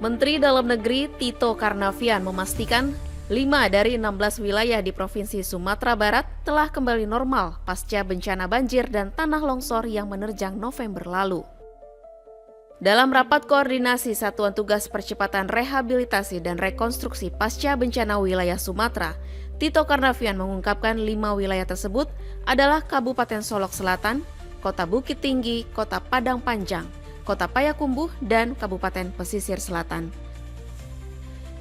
Menteri Dalam Negeri Tito Karnavian memastikan 5 dari 16 wilayah di Provinsi Sumatera Barat telah kembali normal pasca bencana banjir dan tanah longsor yang menerjang November lalu. Dalam rapat koordinasi Satuan Tugas Percepatan Rehabilitasi dan Rekonstruksi Pasca Bencana Wilayah Sumatera, Tito Karnavian mengungkapkan 5 wilayah tersebut adalah Kabupaten Solok Selatan, Kota Bukit Tinggi, Kota Padang Panjang, Kota Payakumbuh, dan Kabupaten Pesisir Selatan.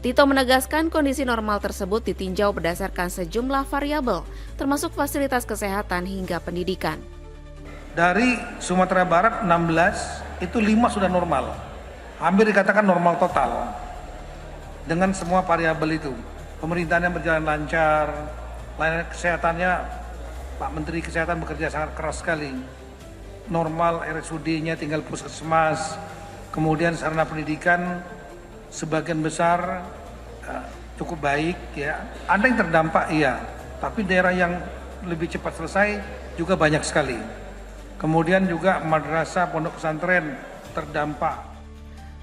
Tito menegaskan kondisi normal tersebut ditinjau berdasarkan sejumlah variabel, termasuk fasilitas kesehatan hingga pendidikan. Dari Sumatera Barat 16, itu 5 sudah normal. Hampir dikatakan normal total. Dengan semua variabel itu. Pemerintahannya berjalan lancar, layanan kesehatannya, Pak Menteri Kesehatan bekerja sangat keras sekali. Normal RSUD-nya tinggal puskesmas, kemudian sarana pendidikan sebagian besar cukup baik ya. Ada yang terdampak iya, tapi daerah yang lebih cepat selesai juga banyak sekali. Kemudian juga madrasah pondok pesantren terdampak.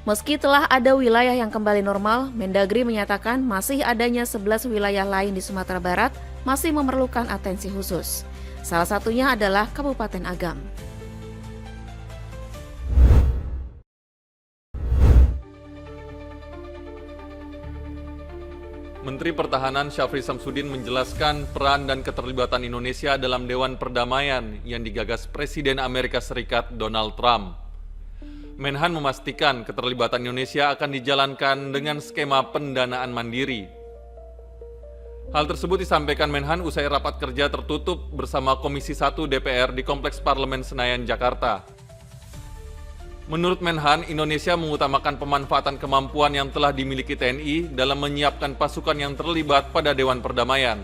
Meski telah ada wilayah yang kembali normal, Mendagri menyatakan masih adanya 11 wilayah lain di Sumatera Barat masih memerlukan atensi khusus. Salah satunya adalah Kabupaten Agam. Menteri Pertahanan Syafri Samsudin menjelaskan peran dan keterlibatan Indonesia dalam Dewan Perdamaian yang digagas Presiden Amerika Serikat Donald Trump. Menhan memastikan keterlibatan Indonesia akan dijalankan dengan skema pendanaan mandiri. Hal tersebut disampaikan Menhan usai rapat kerja tertutup bersama Komisi 1 DPR di Kompleks Parlemen Senayan, Jakarta. Menurut Menhan, Indonesia mengutamakan pemanfaatan kemampuan yang telah dimiliki TNI dalam menyiapkan pasukan yang terlibat pada Dewan Perdamaian.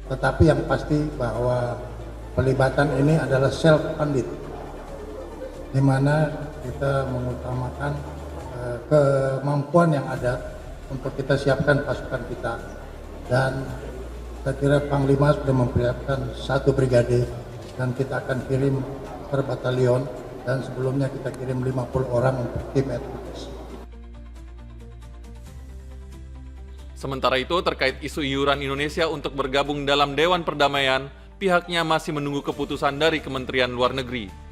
Tetapi yang pasti bahwa pelibatan ini adalah self-funded, di mana kita mengutamakan kemampuan yang ada untuk kita siapkan pasukan kita. Dan saya kira Panglima sudah mempersiapkan 1 brigade dan kita akan kirim per batalion, dan sebelumnya kita kirim 50 orang untuk tim advokasi. Sementara itu, terkait isu iuran Indonesia untuk bergabung dalam Dewan Perdamaian, pihaknya masih menunggu keputusan dari Kementerian Luar Negeri.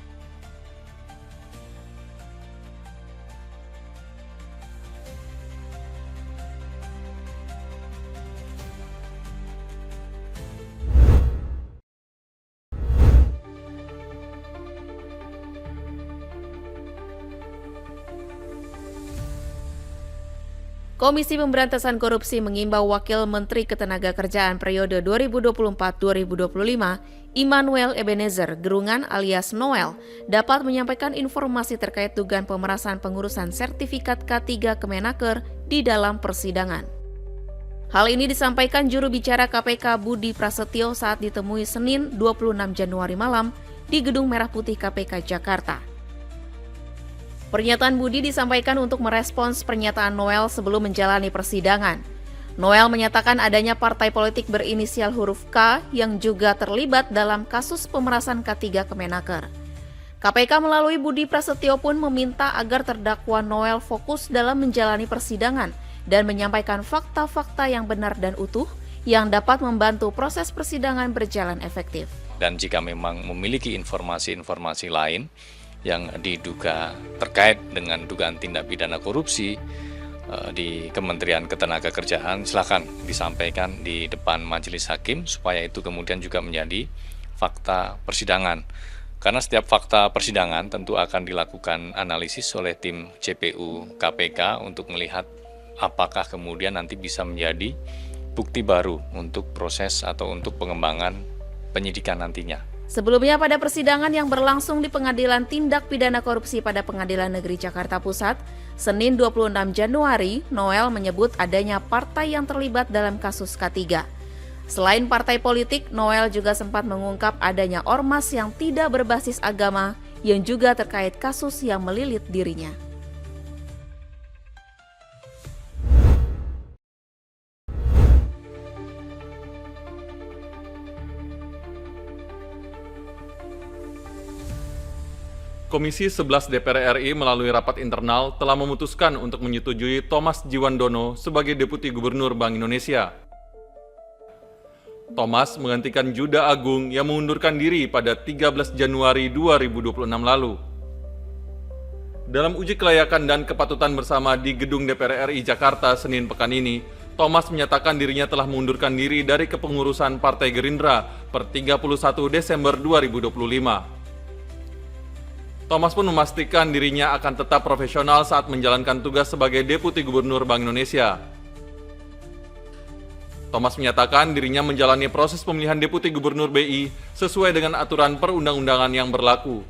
Komisi Pemberantasan Korupsi mengimbau Wakil Menteri Ketenagakerjaan periode 2024-2025, Immanuel Ebenezer Gerungan alias Noel, dapat menyampaikan informasi terkait dugaan pemerasan pengurusan sertifikat K3 Kemenaker di dalam persidangan. Hal ini disampaikan juru bicara KPK Budi Prasetyo saat ditemui Senin 26 Januari malam di Gedung Merah Putih KPK Jakarta. Pernyataan Budi disampaikan untuk merespons pernyataan Noel sebelum menjalani persidangan. Noel menyatakan adanya partai politik berinisial huruf K yang juga terlibat dalam kasus pemerasan K3 Kemenaker. KPK melalui Budi Prasetyo pun meminta agar terdakwa Noel fokus dalam menjalani persidangan dan menyampaikan fakta-fakta yang benar dan utuh yang dapat membantu proses persidangan berjalan efektif. Dan jika memang memiliki informasi-informasi lain yang diduga terkait dengan dugaan tindak pidana korupsi di Kementerian Ketenagakerjaan, silakan disampaikan di depan majelis hakim supaya itu kemudian juga menjadi fakta persidangan. Karena setiap fakta persidangan tentu akan dilakukan analisis oleh tim CPU KPK untuk melihat apakah kemudian nanti bisa menjadi bukti baru untuk proses atau untuk pengembangan penyidikan nantinya. Sebelumnya pada persidangan yang berlangsung di Pengadilan Tindak Pidana Korupsi pada Pengadilan Negeri Jakarta Pusat, Senin 26 Januari, Noel menyebut adanya partai yang terlibat dalam kasus K3. Selain partai politik, Noel juga sempat mengungkap adanya ormas yang tidak berbasis agama yang juga terkait kasus yang melilit dirinya. Komisi 11 DPR RI melalui rapat internal telah memutuskan untuk menyetujui Thomas Djiwandono sebagai Deputi Gubernur Bank Indonesia. Thomas menggantikan Juda Agung yang mengundurkan diri pada 13 Januari 2026 lalu. Dalam uji kelayakan dan kepatutan bersama di Gedung DPR RI Jakarta Senin pekan ini, Thomas menyatakan dirinya telah mengundurkan diri dari kepengurusan Partai Gerindra per 31 Desember 2025. Thomas pun memastikan dirinya akan tetap profesional saat menjalankan tugas sebagai Deputi Gubernur Bank Indonesia. Thomas menyatakan dirinya menjalani proses pemilihan Deputi Gubernur BI sesuai dengan aturan perundang-undangan yang berlaku.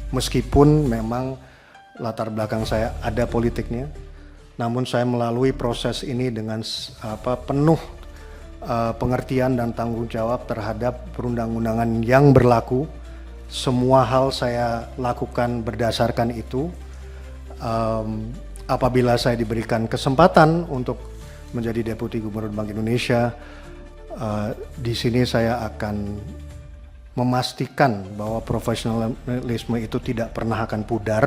Meskipun memang latar belakang saya ada politiknya, namun saya melalui proses ini dengan penuh pengertian dan tanggung jawab terhadap perundang-undangan yang berlaku. Semua hal saya lakukan berdasarkan itu. Apabila saya diberikan kesempatan untuk menjadi Deputi Gubernur Bank Indonesia, di sini saya akan memastikan bahwa profesionalisme itu tidak pernah akan pudar.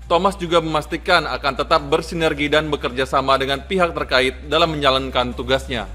Thomas juga memastikan akan tetap bersinergi dan bekerja sama dengan pihak terkait dalam menjalankan tugasnya.